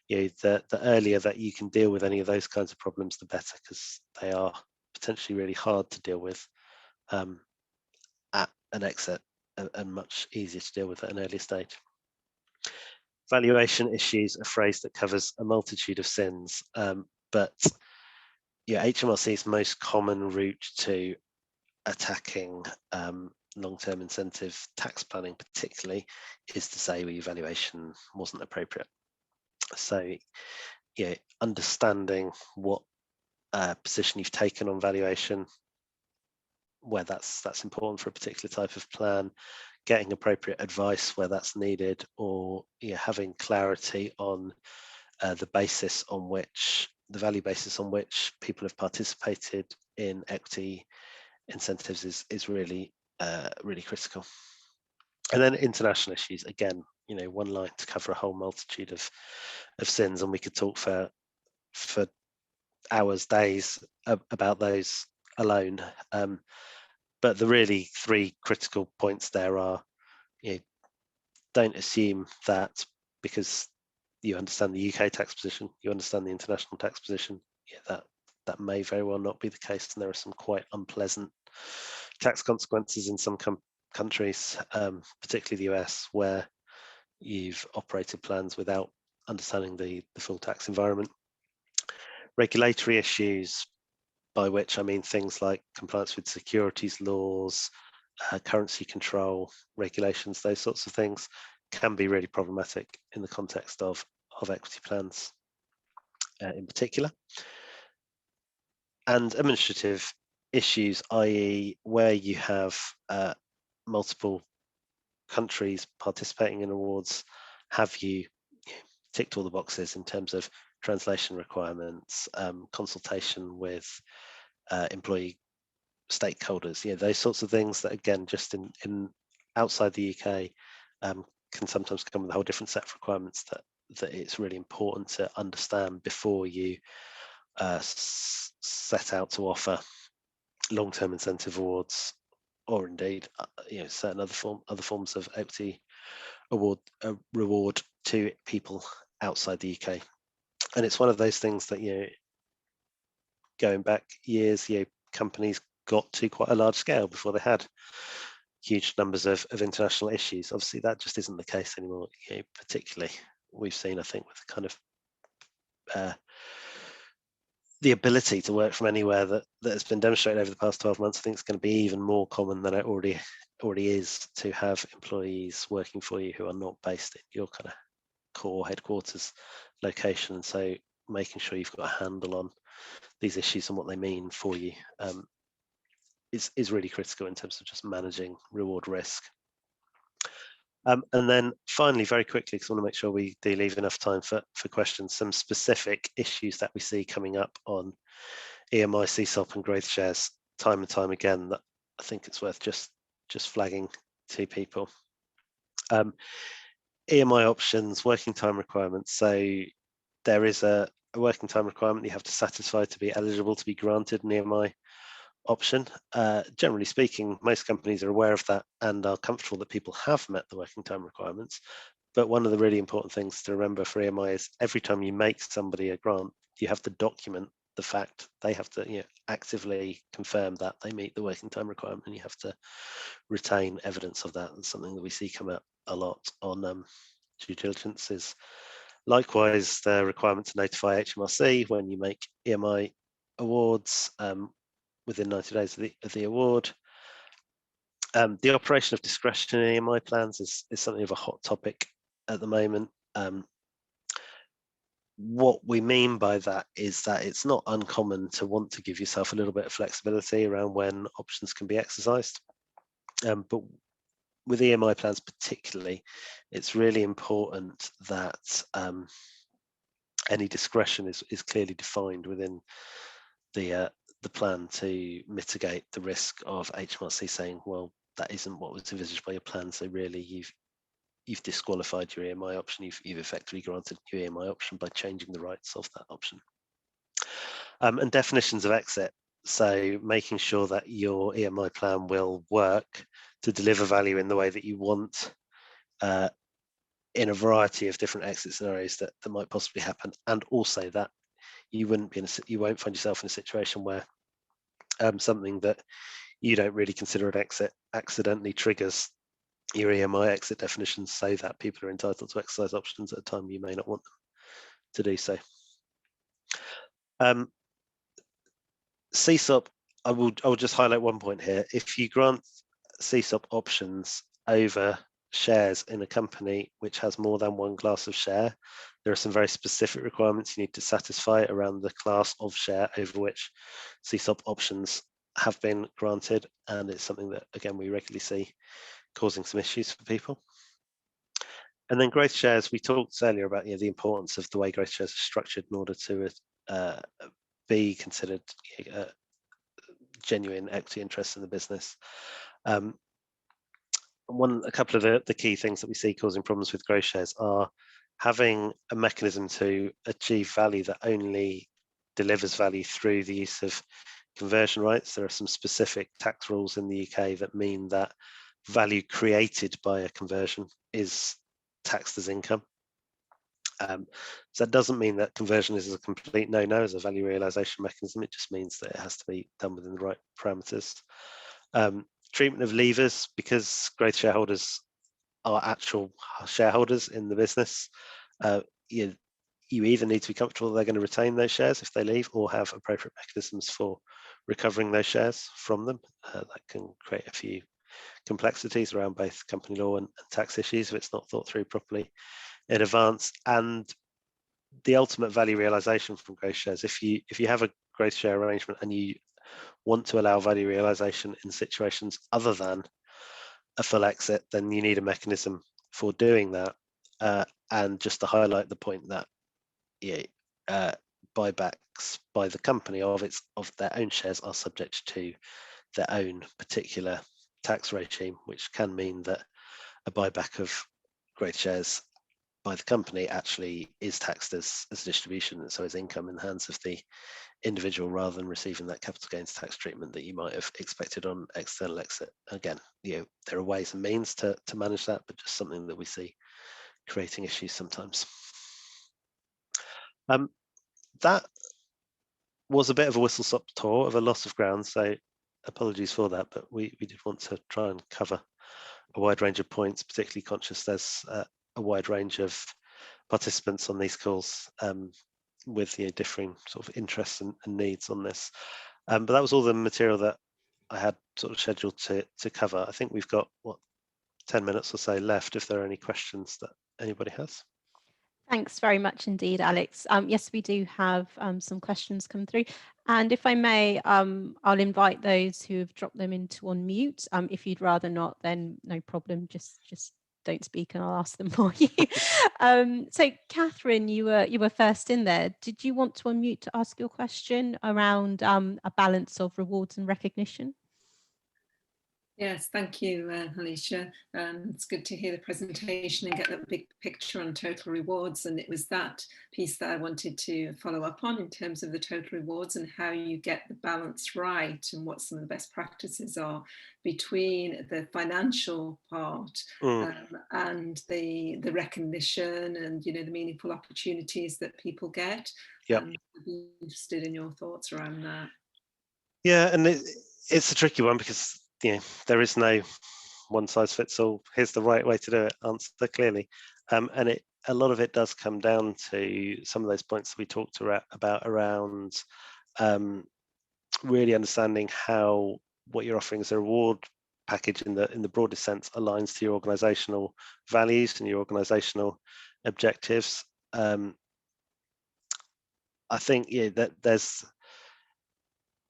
the earlier that you can deal with any of those kinds of problems, the better, because they are potentially really hard to deal with at an exit, and much easier to deal with at an early stage. Valuation issues, a phrase that covers a multitude of sins, but HMRC's most common route to attacking long-term incentive tax planning particularly is to say, well, your valuation wasn't appropriate. So understanding what position you've taken on valuation, where that's important for a particular type of plan, getting appropriate advice where that's needed, or having clarity on the value basis on which people have participated in equity incentives is really really critical. And then international issues, again, one line to cover a whole multitude of sins, and we could talk for hours, days about those alone. But the really three critical points there are, don't assume that because you understand the UK tax position, you understand the international tax position. That may very well not be the case, and there are some quite unpleasant tax consequences in some countries, particularly the US, where you've operated plans without understanding the full tax environment. Regulatory issues, by which I mean things like compliance with securities laws, currency control regulations, those sorts of things, can be really problematic in the context of equity plans in particular. And administrative issues, i.e. where you have multiple countries participating in awards, have you ticked all the boxes in terms of translation requirements, consultation with employee stakeholders, those sorts of things that, again, just in outside the UK can sometimes come with a whole different set of requirements that it's really important to understand before you set out to offer long-term incentive awards, or indeed certain other forms of equity reward to people outside the UK. And it's one of those things that going back years, companies got to quite a large scale before they had huge numbers of international issues. Obviously, that just isn't the case anymore. Particularly, we've seen, I think, with the kind of the ability to work from anywhere that has been demonstrated over the past 12 months, I think it's going to be even more common than it already is to have employees working for you who are not based in your kind of core headquarters location. And so making sure you've got a handle on these issues and what they mean for you is really critical in terms of just managing reward risk. And then finally, very quickly, because I want to make sure we do leave enough time for questions, some specific issues that we see coming up on EMI, CSOP and growth shares time and time again that I think it's worth just flagging to people. EMI options, working time requirements. So there is a working time requirement you have to satisfy to be eligible to be granted an EMI option. Generally speaking, most companies are aware of that and are comfortable that people have met the working time requirements. But one of the really important things to remember for EMI is every time you make somebody a grant, you have to document the fact. They have to actively confirm that they meet the working time requirement, and you have to retain evidence of that. That's something that we see come up a lot on due diligences. Likewise, the requirement to notify HMRC when you make EMI awards within 90 days of the award. The operation of discretionary EMI plans is something of a hot topic at the moment. What we mean by that is that it's not uncommon to want to give yourself a little bit of flexibility around when options can be exercised. But with EMI plans particularly, it's really important that any discretion is clearly defined within the plan to mitigate the risk of HMRC saying, well, that isn't what was envisaged by your plan, so really you've disqualified your EMI option, you've effectively granted your EMI option by changing the rights of that option. And definitions of exit, so making sure that your EMI plan will work to deliver value in the way that you want in a variety of different exit scenarios that might possibly happen, and also that you won't find yourself in a situation where something that you don't really consider an exit accidentally triggers your EMI exit definitions, so that people are entitled to exercise options at a time you may not want them to do so. CSOP, I will just highlight one point here. If you grant CSOP options over shares in a company which has more than one class of share, there are some very specific requirements you need to satisfy around the class of share over which CSOP options have been granted, and it's something that, again, we regularly see causing some issues for people. And then growth shares, we talked earlier about the importance of the way growth shares are structured in order to be considered genuine equity interest in the business. A couple of the key things that we see causing problems with growth shares are having a mechanism to achieve value that only delivers value through the use of conversion rights. There are some specific tax rules in the UK that mean that value created by a conversion is taxed as income. So that doesn't mean that conversion is a complete no-no as a value realization mechanism. It just means that it has to be done within the right parameters. Treatment of leavers, because growth shareholders are actual shareholders in the business, you either need to be comfortable that they're going to retain those shares if they leave, or have appropriate mechanisms for recovering those shares from them. That can create a few complexities around both company law and tax issues if it's not thought through properly in advance. And the ultimate value realization from growth shares, if you have a growth share arrangement and you want to allow value realization in situations other than a full exit, then you need a mechanism for doing that. And just to highlight the point that buybacks by the company of their own shares are subject to their own particular tax regime, which can mean that a buyback of growth shares by the company actually is taxed as distribution, so as income in the hands of the individual, rather than receiving that capital gains tax treatment that you might have expected on external exit. Again, there are ways and means to manage that, but just something that we see creating issues sometimes. That was a bit of a whistle-stop tour of a lot of ground, so apologies for that, but we did want to try and cover a wide range of points, particularly conscious there's a wide range of participants on these calls with differing sort of interests and needs on this. But that was all the material that I had sort of scheduled to cover. I think we've got 10 minutes or so left if there are any questions that anybody has. Thanks very much indeed, Alex. Yes, we do have some questions come through. And if I may, I'll invite those who have dropped them into on mute. If you'd rather not, then no problem. Just don't speak and I'll ask them for you. So Catherine, you were first in there. Did you want to unmute to ask your question around a balance of rewards and recognition? Yes, thank you, Alicia. It's good to hear the presentation and get that big picture on total rewards. And it was that piece that I wanted to follow up on in terms of the total rewards and how you get the balance right and what some of the best practices are between the financial part and the recognition and the meaningful opportunities that people get. Yep. I'd be interested in your thoughts around that. Yeah, and it's a tricky one because there is no one size fits all. Here's the right way to do it answer clearly, and a lot of it does come down to some of those points that we talked about around really understanding how what you're offering as a reward package in the broadest sense aligns to your organizational values and your organizational objectives. I think that there's,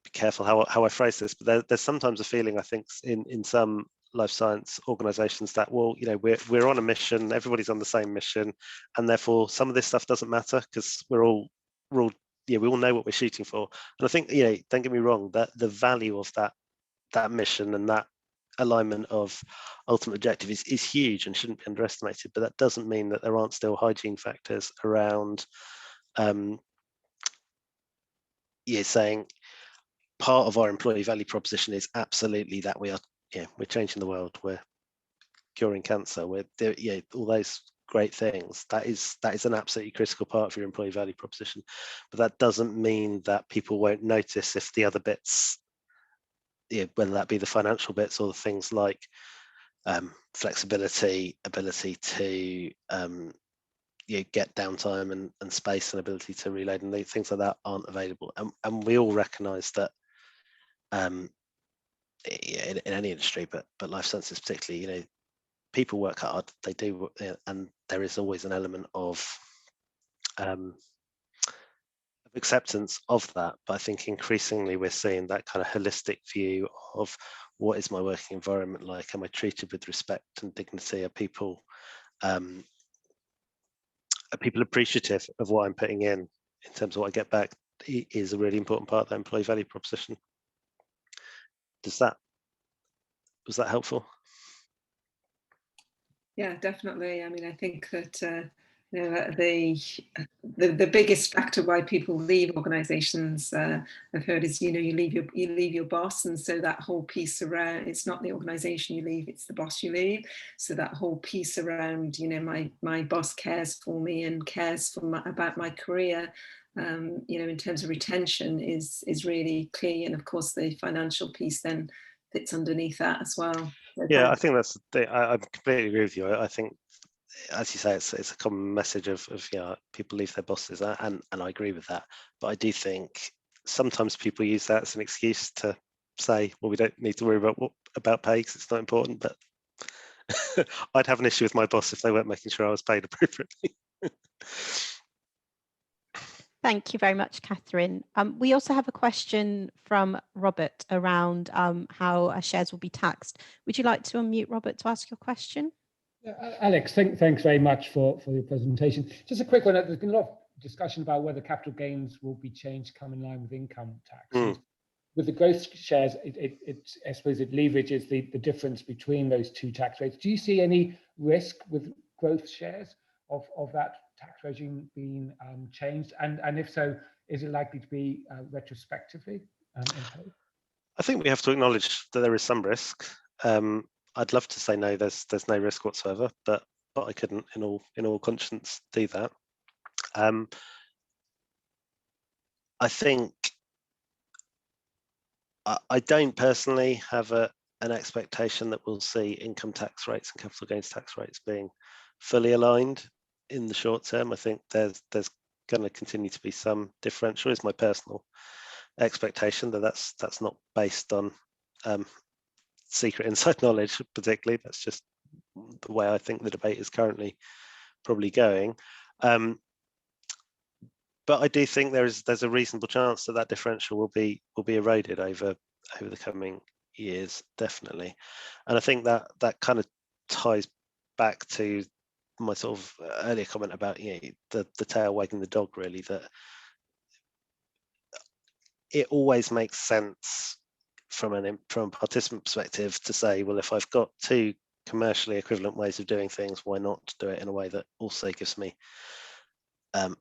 be careful how I phrase this, but there's sometimes a feeling, I think, in some life science organizations that, well, we're on a mission, everybody's on the same mission, and therefore some of this stuff doesn't matter because we all know what we're shooting for. And I think, don't get me wrong, that the value of that mission and that alignment of ultimate objective is huge and shouldn't be underestimated, but that doesn't mean that there aren't still hygiene factors around saying part of our employee value proposition is absolutely that we're changing the world, we're curing cancer, we're all those great things. That is an absolutely critical part of your employee value proposition, but that doesn't mean that people won't notice if the other bits, whether that be the financial bits or the things like flexibility, ability to get downtime and space and ability to reload and things like that aren't available. And we all recognize that in any industry, but life sciences particularly, people work hard, they do, and there is always an element of acceptance of that, but I think increasingly we're seeing that kind of holistic view of what is my working environment like? Am I treated with respect and dignity? Are people appreciative of what I'm putting in terms of what I get back? Is a really important part of that employee value proposition. Was that helpful? Yeah, definitely. I mean, I think that the biggest factor why people leave organisations, I've heard, is you leave your boss, and so that whole piece around, it's not the organisation you leave, it's the boss you leave. So that whole piece around, my boss cares for me and cares about my career. In terms of retention is really key, and of course the financial piece then fits underneath that as well. Yeah, I think that's I completely agree with you. I think, as you say, it's a common message of people leave their bosses, and I agree with that. But I do think sometimes people use that as an excuse to say, well, we don't need to worry about pay because it's not important. But I'd have an issue with my boss if they weren't making sure I was paid appropriately. Thank you very much, Catherine. We also have a question from Robert around how shares will be taxed. Would you like to unmute, Robert, to ask your question? Alex, thanks very much for your presentation. Just a quick one. There's been a lot of discussion about whether capital gains will be changed to come in line with income tax. With the growth shares, I suppose it leverages the difference between those two tax rates. Do you see any risk with growth shares of that tax regime being changed? And if so, is it likely to be retrospectively imposed? I think we have to acknowledge that there is some risk. I'd love to say no, there's no risk whatsoever, but I couldn't in all conscience do that. I think I don't personally have an expectation that we'll see income tax rates and capital gains tax rates being fully aligned in the short term. I think there's going to continue to be some differential. Is my personal expectation that's not based on secret inside knowledge particularly. That's just the way I think the debate is currently probably going. But I do think there's a reasonable chance that differential will be eroded over the coming years, definitely. And I think that kind of ties back to my sort of earlier comment about the tail wagging the dog, really, that it always makes sense from a participant perspective to say, well, if I've got two commercially equivalent ways of doing things, why not do it in a way that also gives me a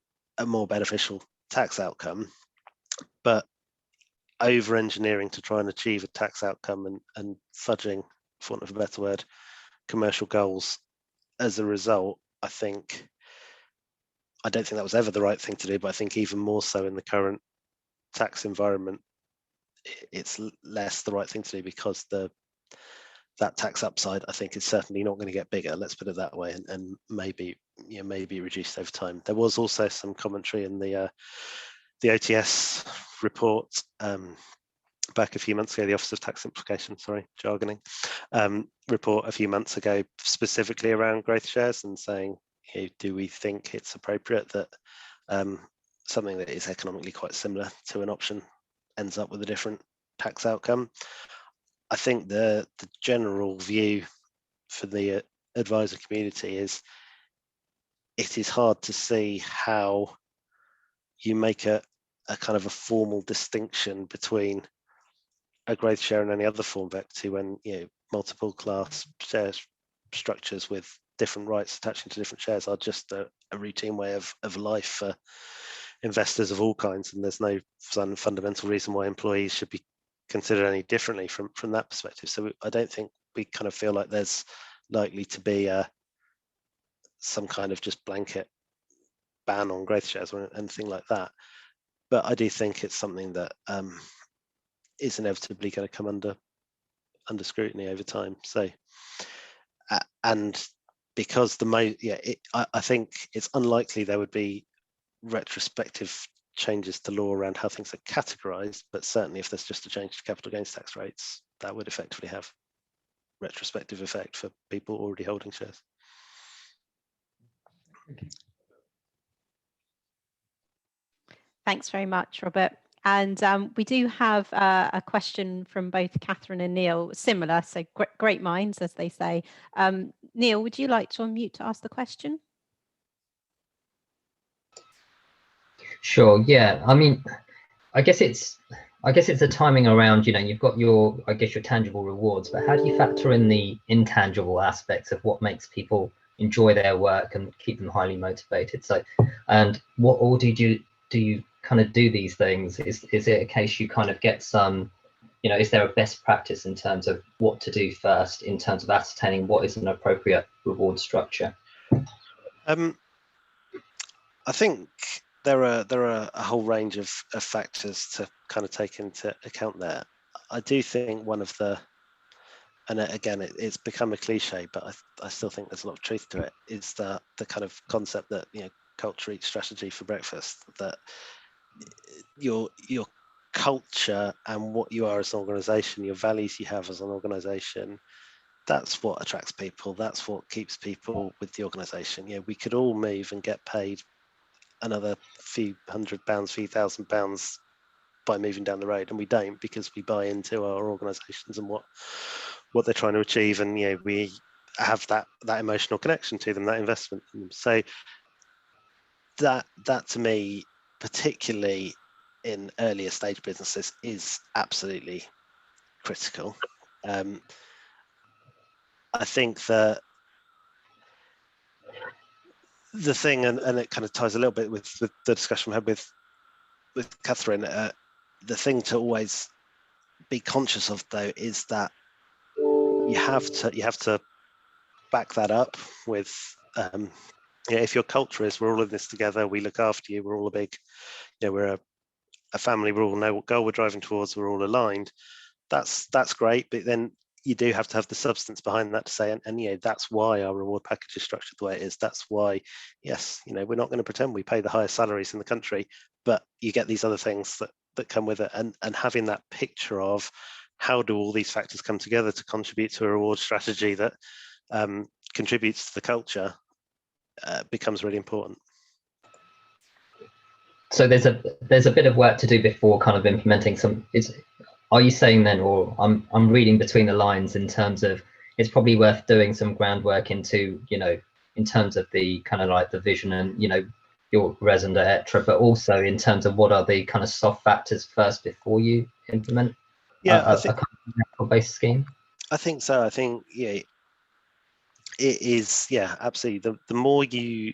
more beneficial tax outcome? But over engineering to try and achieve a tax outcome and fudging, for want of a better word, commercial goals as a result, I don't think that was ever the right thing to do, but I think even more so in the current tax environment, it's less the right thing to do, because that tax upside, I think, is certainly not going to get bigger, let's put it that way, and maybe reduced over time. There was also some commentary in the OTS report back a few months ago, the Office of Tax Implication, jargoning, report a few months ago, specifically around growth shares, and saying, do we think it's appropriate that something that is economically quite similar to an option ends up with a different tax outcome? I think the general view for the advisor community is it is hard to see how you make a kind of a formal distinction between a growth share and any other form of equity when multiple class share structures with different rights attaching to different shares are just a routine way of life for investors of all kinds, and there's no fundamental reason why employees should be considered any differently from that perspective. So I don't think we kind of feel like there's likely to be some kind of just blanket ban on growth shares or anything like that. But I do think it's something that is inevitably going to come under scrutiny over time. So, and because I think it's unlikely there would be retrospective changes to law around how things are categorized, but certainly if there's just a change to capital gains tax rates, that would effectively have retrospective effect for people already holding shares. Thank you. Thanks very much, Robert. And we do have a question from both Catherine and Neil, similar, so great minds, as they say. Neil, would you like to unmute to ask the question? Sure. Yeah. I mean, I guess it's the timing around, you've got your tangible rewards, but how do you factor in the intangible aspects of what makes people enjoy their work and keep them highly motivated? So, and what order do you kind of do these things? Is it a case you kind of get some, is there a best practice in terms of what to do first in terms of ascertaining what is an appropriate reward structure? I think there are a whole range of factors to kind of take into account there. I do think one of the, and again, it's become a cliche, but I still think there's a lot of truth to it, is the kind of concept that, culture eats strategy for breakfast, that your culture and what you are as an organization, your values you have as an organization, that's what attracts people, that's what keeps people with the organization. We could all move and get paid another few £100, few £1,000 by moving down the road, and we don't, because we buy into our organizations and what they're trying to achieve, and we have that emotional connection to them, that investment in them. So that to me, particularly in earlier stage businesses, is absolutely critical. I think that the thing, and it kind of ties a little bit with the discussion we had with Catherine, the thing to always be conscious of, though, is that you have to back that up with, if your culture is, we're all in this together, we look after you, we're all a big, we're a family, we all know what goal we're driving towards, we're all aligned. That's great, but then you do have to have the substance behind that to say, and that's why our reward package is structured the way it is. That's why, yes, we're not going to pretend we pay the highest salaries in the country, but you get these other things that come with it, and having that picture of how do all these factors come together to contribute to a reward strategy that contributes to the culture becomes really important. So there's a bit of work to do before kind of implementing some. Are you saying then, or I'm reading between the lines in terms of it's probably worth doing some groundwork into, in terms of the kind of like the vision and, your resident, etc., but also in terms of what are the kind of soft factors first before you implement a kind of based scheme? I think so. I think, it is, absolutely. The more you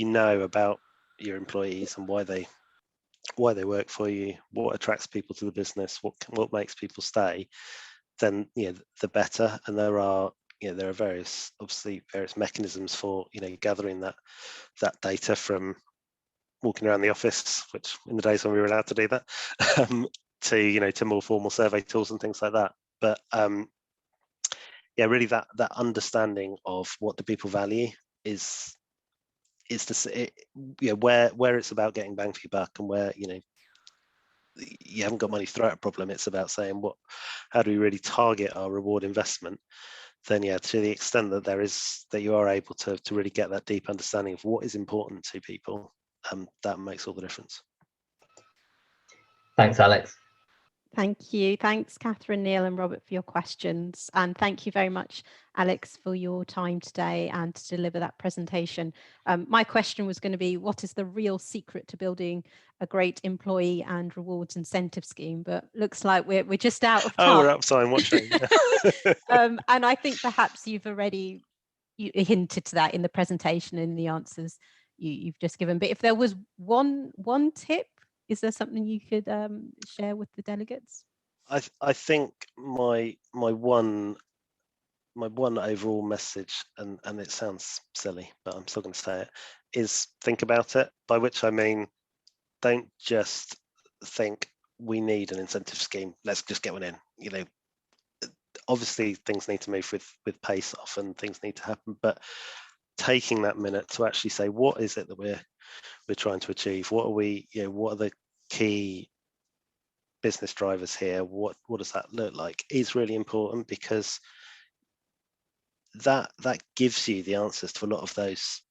know about your employees and why they work for you, what attracts people to the business, what makes people stay, then the better. And there are various mechanisms for gathering that data, from walking around the office, which in the days when we were allowed to do that, to more formal survey tools and things like that. But really that understanding of what do people value is where it's about getting bang for your buck, and where you haven't got money to throw at a problem. It's about saying how do we really target our reward investment? Then to the extent that you are able to really get that deep understanding of what is important to people, that makes all the difference. Thanks, Alex. Thank you. Thanks, Catherine, Neil and Robert, for your questions. And thank you very much, Alex, for your time today and to deliver that presentation. My question was going to be, what is the real secret to building a great employee and rewards incentive scheme? But looks like we're just out of time. Oh, we're up time watching. And I think perhaps you've already hinted to that in the presentation and the answers you've just given. But if there was one tip, is there something you could share with the delegates? I think my one overall message, and it sounds silly, but I'm still going to say it, is think about it. By which I mean, don't just think we need an incentive scheme, let's just get one in. Obviously things need to move with pace often, things need to happen, but taking that minute to actually say, what is it that we're trying to achieve? What are the key business drivers here? What does that look like? Is really important, because that gives you the answers to a lot of those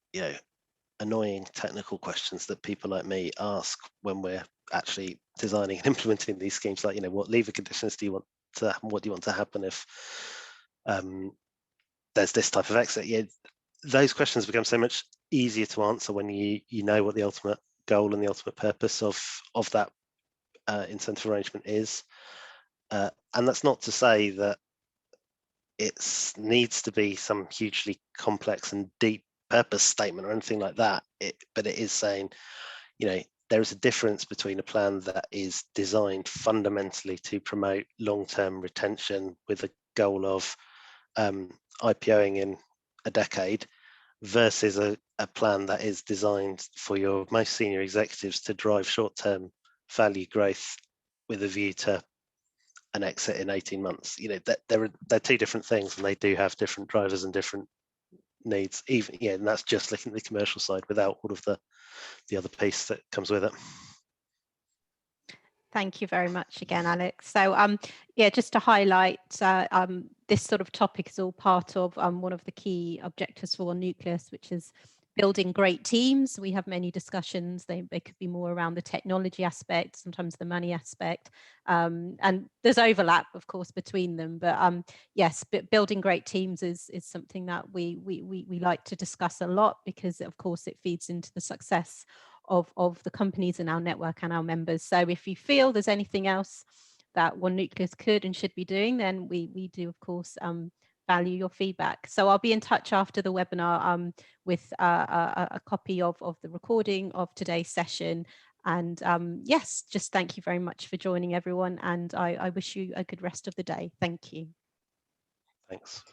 annoying technical questions that people like me ask when we're actually designing and implementing these schemes, like, what lever conditions do you want to happen? What do you want to happen if there's this type of exit? Yeah, those questions become so much easier to answer when you know what the ultimate goal and the ultimate purpose of that incentive arrangement is. And that's not to say that it needs to be some hugely complex and deep purpose statement or anything like that. But it is saying, there is a difference between a plan that is designed fundamentally to promote long-term retention with a goal of IPOing in a decade versus a plan that is designed for your most senior executives to drive short-term value growth with a view to an exit in 18 months. They're two different things, and they do have different drivers and different needs, even, and that's just looking at the commercial side without all of the other piece that comes with it. Thank you very much again, Alex. So just to highlight, this sort of topic is all part of one of the key objectives for One Nucleus, which is building great teams. We have many discussions. They could be more around the technology aspect, sometimes the money aspect, and there's overlap, of course, between them. But yes, building great teams is something that we like to discuss a lot, because of course it feeds into the success of the companies in our network and our members. So if you feel there's anything else that One Nucleus could and should be doing, then we do, of course, value your feedback. So I'll be in touch after the webinar with a copy of the recording of today's session. And yes, just thank you very much for joining, everyone. And I wish you a good rest of the day. Thank you. Thanks.